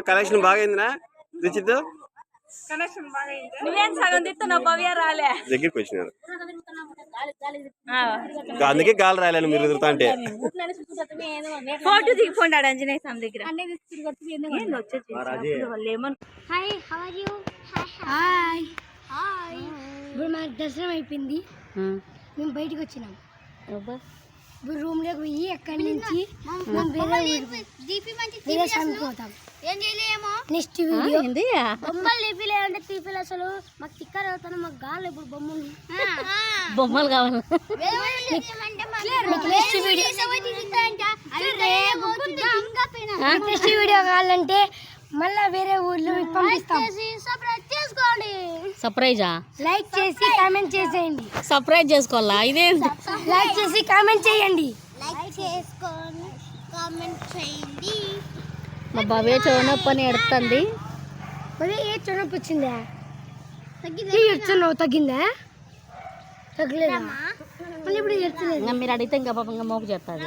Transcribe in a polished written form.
collection బాగా అయిందినా రుచితో నువ్వేం సగం తిస్తున్నావు భవ్య రాలే దగ్గరికి వచ్చినారు అందుకే గాలి రాలేను మీరు ఎదురుతా అంటే ఫోటో దిగిపోండి ఆంజనేయ స్వామి దగ్గర ఇప్పుడు మనకు దర్శనం అయిపోయింది మేము బయటకు వచ్చినాం ఇప్పుడు రూమ్ లోకి పోయి అక్కడి నుంచి పోతాం నెక్స్ట్ వీడియో బొమ్మలు లేపిలేదంటే తీపిలు అసలు మాకు తిక్కర్ అవుతాను మాకు కావాలి ఇప్పుడు బొమ్మలు కావాలి నెక్స్ట్ వీడియో కావాలంటే మళ్ళా వేరే ఊర్లో పంపిస్తాం సర్ప్రైజా లైక్ చేసి కామెంట్ చేసేయండి సర్ప్రైజ్ చేసుకోవాలా ఇదే లైక్ చేసి కామెంట్ చేయండి మా భవ్య చోనప్పని ఎడుతుంది ఏ చొనొప్పి వచ్చిందా ఎడుతున్నావు తగ్గిందా తగ్గలేదా మళ్ళీ ఇప్పుడు ఎడుతలేదు మీరు అడిగితే ఇంకా పాపంగా మోపు చేస్తుంది